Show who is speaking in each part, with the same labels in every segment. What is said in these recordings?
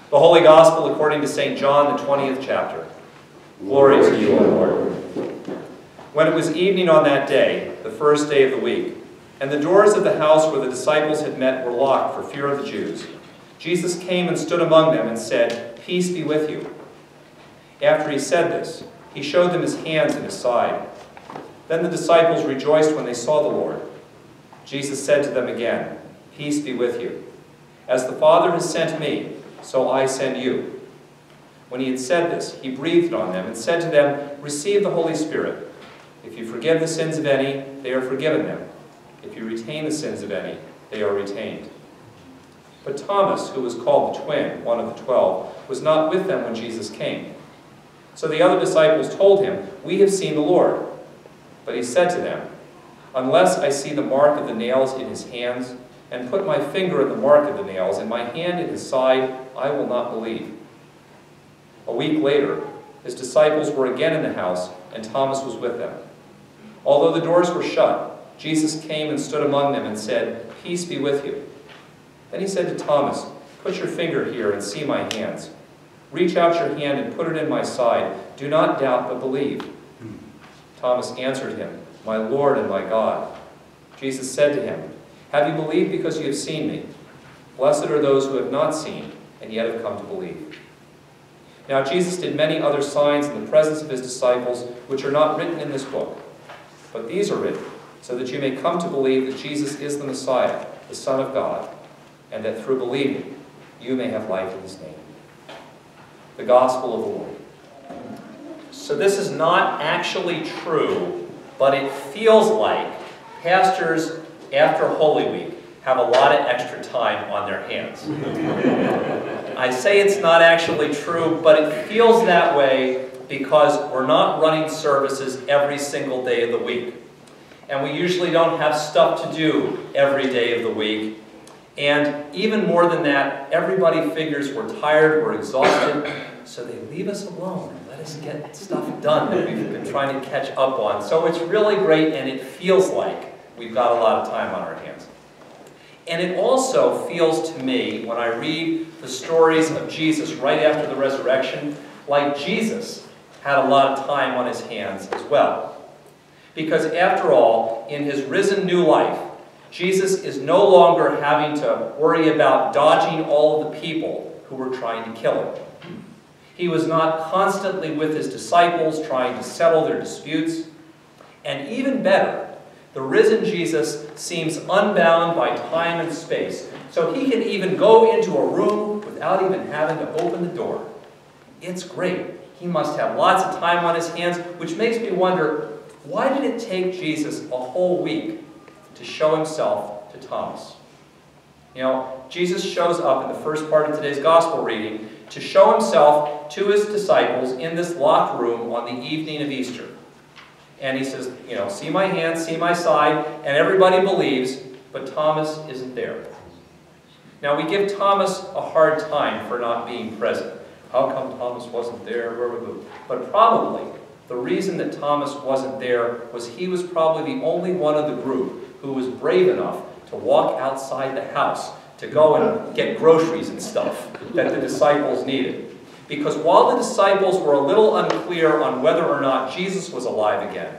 Speaker 1: The Holy Gospel according to St. John, the 20th chapter. Glory to you, O Lord. When it was evening on that day, the first day of the week, and the doors of the house where the disciples had met were locked for fear of the Jews, Jesus came and stood among them and said, "Peace be with you." After he said this, he showed them his hands and his side. Then the disciples rejoiced when they saw the Lord. Jesus said to them again, "Peace be with you. As the Father has sent me, so I send you." When he had said this, he breathed on them and said to them, "Receive the Holy Spirit. If you forgive the sins of any, they are forgiven them. If you retain the sins of any, they are retained." But Thomas, who was called the twin, one of the 12, was not with them when Jesus came. So the other disciples told him, "We have seen the Lord." But he said to them, "Unless I see the mark of the nails in his hands, and put my finger in the mark of the nails, and my hand in his side, I will not believe." A week later, his disciples were again in the house, and Thomas was with them. Although the doors were shut, Jesus came and stood among them and said, "Peace be with you." Then he said to Thomas, "Put your finger here and see my hands. Reach out your hand and put it in my side. Do not doubt, but believe." Thomas answered him, "My Lord and my God." Jesus said to him, "Have you believed because you have seen me? Blessed are those who have not seen and yet have come to believe." Now Jesus did many other signs in the presence of his disciples, which are not written in this book. But these are written, so that you may come to believe that Jesus is the Messiah, the Son of God, and that through believing you may have life in his name. The Gospel of the Lord. So this is not actually true, but it feels like pastors after Holy Week have a lot of extra time on their hands. I say it's not actually true, but it feels that way because we're not running services every single day of the week. And we usually don't have stuff to do every day of the week. And even more than that, everybody figures we're tired, we're exhausted, so they leave us alone and let us get stuff done that we've been trying to catch up on. So it's really great, and it feels like we've got a lot of time on our hands. And it also feels to me, when I read the stories of Jesus right after the resurrection, like Jesus had a lot of time on his hands as well. Because after all, in his risen new life, Jesus is no longer having to worry about dodging all of the people who were trying to kill him. He was not constantly with his disciples trying to settle their disputes. And even better, the risen Jesus seems unbound by time and space, so he can even go into a room without even having to open the door. It's great. He must have lots of time on his hands, which makes me wonder, why did it take Jesus a whole week to show himself to Thomas? You know, Jesus shows up in the first part of today's gospel reading to show himself to his disciples in this locked room on the evening of Easter. And he says, you know, "See my hands, see my side," and everybody believes, but Thomas isn't there. Now, we give Thomas a hard time for not being present. How come Thomas wasn't there? But probably the reason that Thomas wasn't there was he was probably the only one of the group who was brave enough to walk outside the house to go and get groceries and stuff that the disciples needed. Because while the disciples were a little unclear on whether or not Jesus was alive again,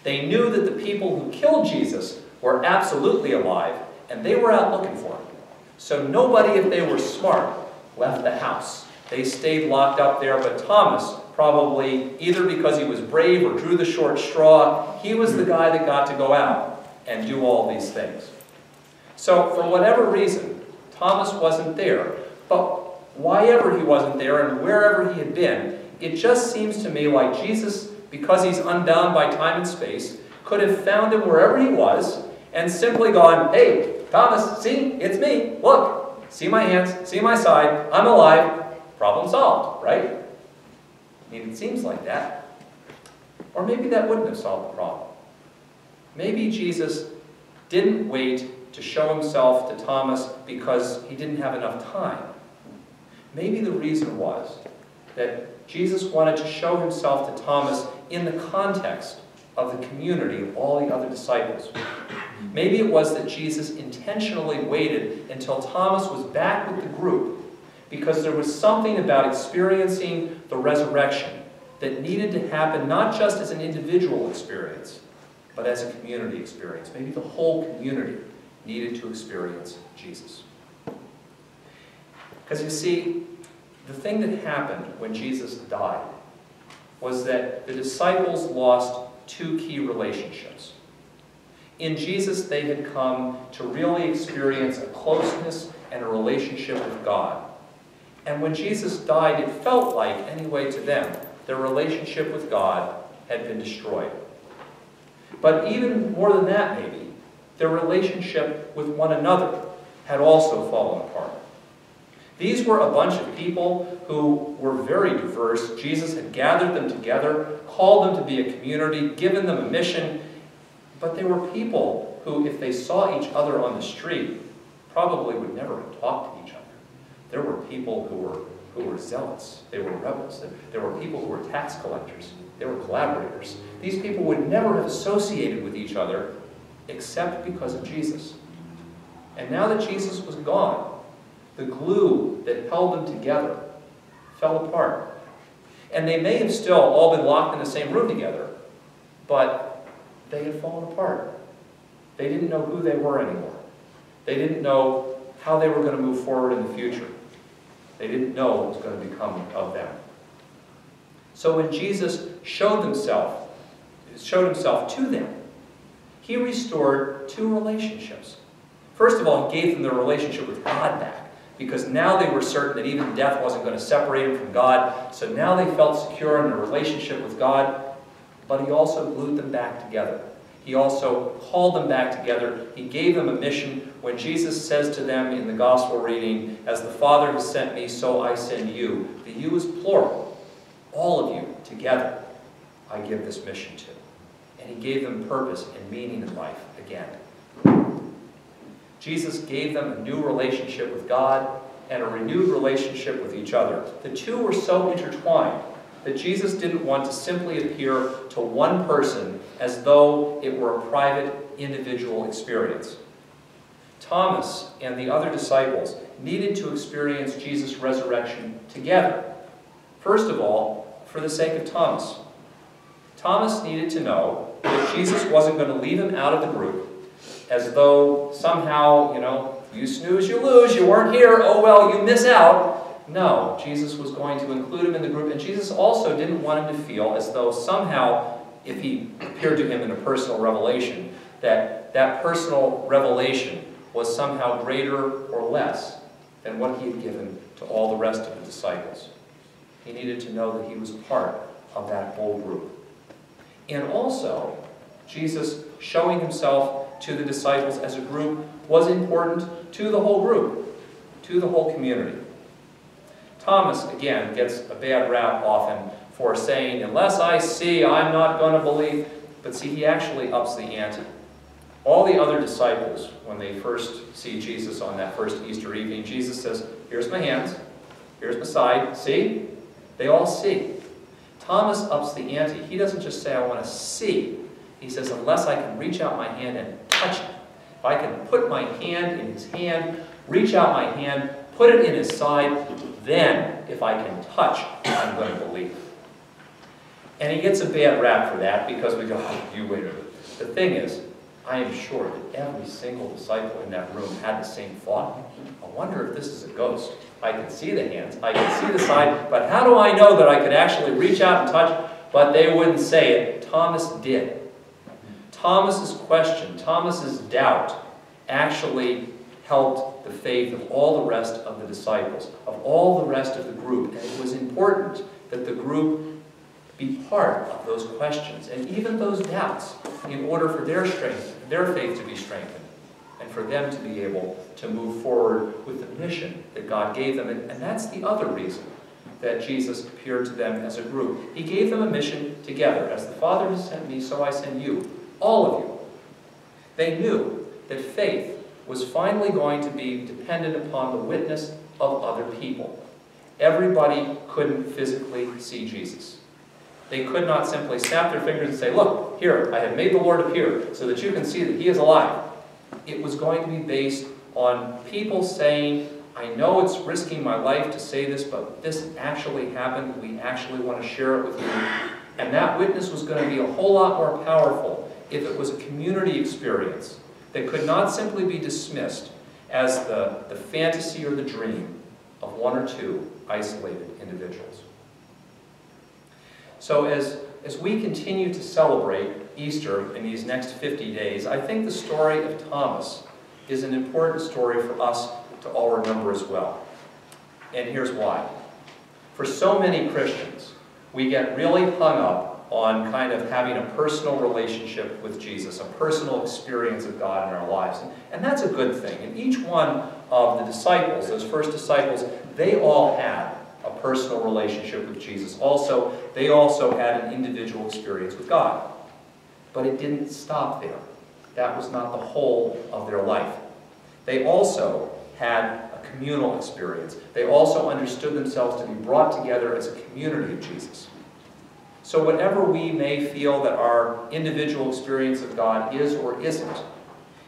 Speaker 1: they knew that the people who killed Jesus were absolutely alive, and they were out looking for him. So nobody, if they were smart, left the house. They stayed locked up there, but Thomas, probably either because he was brave or drew the short straw, he was the guy that got to go out and do all these things. So for whatever reason, Thomas wasn't there. But why ever he wasn't there and wherever he had been, it just seems to me like Jesus, because he's unbound by time and space, could have found him wherever he was and simply gone, "Hey, Thomas, see, it's me. Look, see my hands, see my side, I'm alive. Problem solved," right? I mean, it seems like that. Or maybe that wouldn't have solved the problem. Maybe Jesus didn't wait to show himself to Thomas because he didn't have enough time. Maybe the reason was that Jesus wanted to show himself to Thomas in the context of the community of all the other disciples. Maybe it was that Jesus intentionally waited until Thomas was back with the group because there was something about experiencing the resurrection that needed to happen not just as an individual experience, but as a community experience. Maybe the whole community needed to experience Jesus. Because you see, the thing that happened when Jesus died was that the disciples lost two key relationships. In Jesus, they had come to really experience a closeness and a relationship with God. And when Jesus died, it felt like, anyway to them, their relationship with God had been destroyed. But even more than that, maybe, their relationship with one another had also fallen apart. These were a bunch of people who were very diverse. Jesus had gathered them together, called them to be a community, given them a mission, but they were people who, if they saw each other on the street, probably would never have talked to each other. There were people who were zealots. They were rebels. There were people who were tax collectors. They were collaborators. These people would never have associated with each other except because of Jesus. And now that Jesus was gone, the glue that held them together fell apart. And they may have still all been locked in the same room together, but they had fallen apart. They didn't know who they were anymore. They didn't know how they were going to move forward in the future. They didn't know what was going to become of them. So when Jesus showed himself to them, he restored two relationships. First of all, he gave them their relationship with God back, because now they were certain that even death wasn't going to separate them from God. So now they felt secure in their relationship with God, but he also glued them back together. He also called them back together. He gave them a mission. When Jesus says to them in the gospel reading, "As the Father has sent me, so I send you." The you is plural. All of you together I give this mission to. And he gave them purpose and meaning in life again. Jesus gave them a new relationship with God and a renewed relationship with each other. The two were so intertwined that Jesus didn't want to simply appear to one person as though it were a private, individual experience. Thomas and the other disciples needed to experience Jesus' resurrection together. First of all, for the sake of Thomas. Thomas needed to know that Jesus wasn't going to leave him out of the group as though somehow, you snooze, you lose, you weren't here, oh well, you miss out. No, Jesus was going to include him in the group, and Jesus also didn't want him to feel as though somehow, if he appeared to him in a personal revelation, that personal revelation was somehow greater or less than what he had given to all the rest of the disciples. He needed to know that he was part of that whole group. And also, Jesus showing himself to the disciples as a group was important to the whole group, to the whole community. Thomas, again, gets a bad rap often for saying, "Unless I see, I'm not going to believe." But see, he actually ups the ante. All the other disciples, when they first see Jesus on that first Easter evening, Jesus says, "Here's my hands, here's my side, see?" They all see. Thomas ups the ante. He doesn't just say, "I want to see." He says, "Unless I can reach out my hand and touch it, if I can put my hand in his hand, reach out my hand, put it in his side, then, if I can touch, I'm going to believe." And he gets a bad rap for that because we go, "Oh, you wait a minute." The thing is, I am sure that every single disciple in that room had the same thought. I wonder if this is a ghost. I can see the hands, I can see the side, but how do I know that I could actually reach out and touch? But they wouldn't say it. Thomas did. Thomas's question, Thomas's doubt, actually helped the faith of all the rest of the disciples, of all the rest of the group. And it was important that the group be part of those questions and even those doubts in order for their strength, their faith to be strengthened, and for them to be able to move forward with the mission that God gave them. And that's the other reason that Jesus appeared to them as a group. He gave them a mission together. "As the Father has sent me, so I send you." All of you. They knew that faith was finally going to be dependent upon the witness of other people. Everybody couldn't physically see Jesus. They could not simply snap their fingers and say, "Look, here, I have made the Lord appear so that you can see that he is alive." It was going to be based on people saying, I know it's risking my life to say this, but this actually happened. We actually want to share it with you. And that witness was going to be a whole lot more powerful if it was a community experience that could not simply be dismissed as the fantasy or the dream of one or two isolated individuals. So as we continue to celebrate Easter in these next 50 days, I think the story of Thomas is an important story for us to all remember as well. And here's why. For so many Christians, we get really hung up on kind of having a personal relationship with Jesus, a personal experience of God in our lives. And that's a good thing. And each one of the disciples, those first disciples, they all had a personal relationship with Jesus. Also, they also had an individual experience with God. But it didn't stop there. That was not the whole of their life. They also had a communal experience. They also understood themselves to be brought together as a community of Jesus. So whatever we may feel that our individual experience of God is or isn't,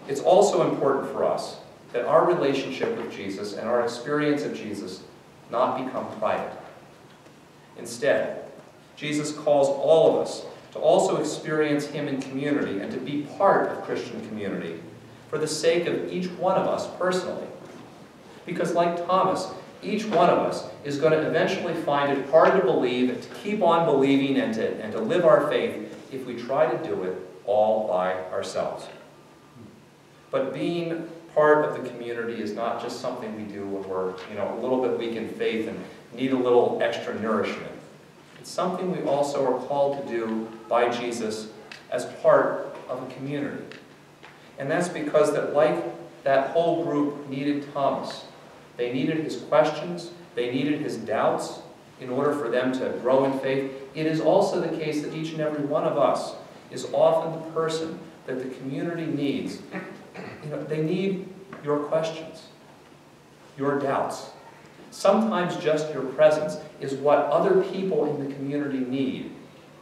Speaker 1: it's also important for us that our relationship with Jesus and our experience of Jesus not become private. Instead, Jesus calls all of us to also experience Him in community and to be part of Christian community for the sake of each one of us personally. Because like Thomas, each one of us is going to eventually find it hard to believe, to keep on believing, and to live our faith if we try to do it all by ourselves. But being part of the community is not just something we do when we're a little bit weak in faith and need a little extra nourishment. It's something we also are called to do by Jesus as part of a community. And that's because that like that whole group needed Thomas. They needed his questions, they needed his doubts in order for them to grow in faith. It is also the case that each and every one of us is often the person that the community needs. They need your questions, your doubts. Sometimes just your presence is what other people in the community need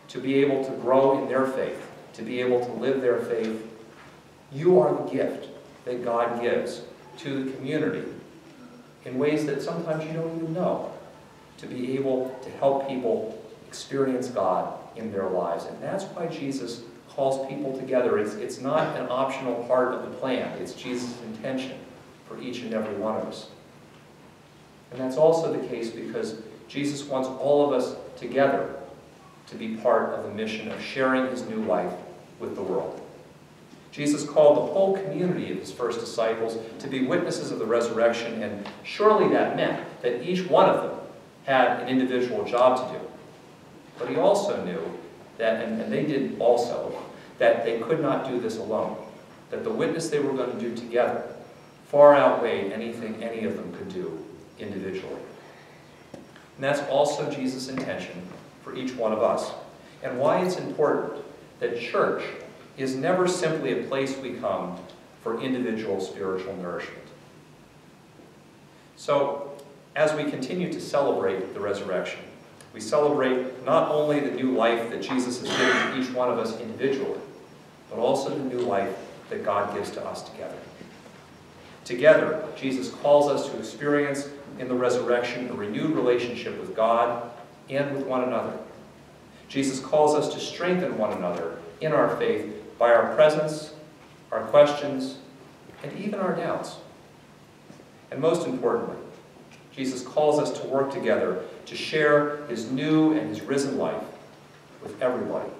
Speaker 1: to be able to grow in their faith, to be able to live their faith. You are the gift that God gives to the community in ways that sometimes you don't even know, to be able to help people experience God in their lives. And that's why Jesus calls people together. It's not an optional part of the plan. It's Jesus' intention for each and every one of us. And that's also the case because Jesus wants all of us together to be part of the mission of sharing His new life with the world. Jesus called the whole community of His first disciples to be witnesses of the resurrection, and surely that meant that each one of them had an individual job to do. But He also knew that, and they did also, that they could not do this alone, that the witness they were going to do together far outweighed anything any of them could do individually. And that's also Jesus' intention for each one of us, and why it's important that church is never simply a place we come for individual spiritual nourishment. So, as we continue to celebrate the resurrection, we celebrate not only the new life that Jesus has given to each one of us individually, but also the new life that God gives to us together. Together, Jesus calls us to experience in the resurrection a renewed relationship with God and with one another. Jesus calls us to strengthen one another in our faith by our presence, our questions, and even our doubts. And most importantly, Jesus calls us to work together to share His new and His risen life with everybody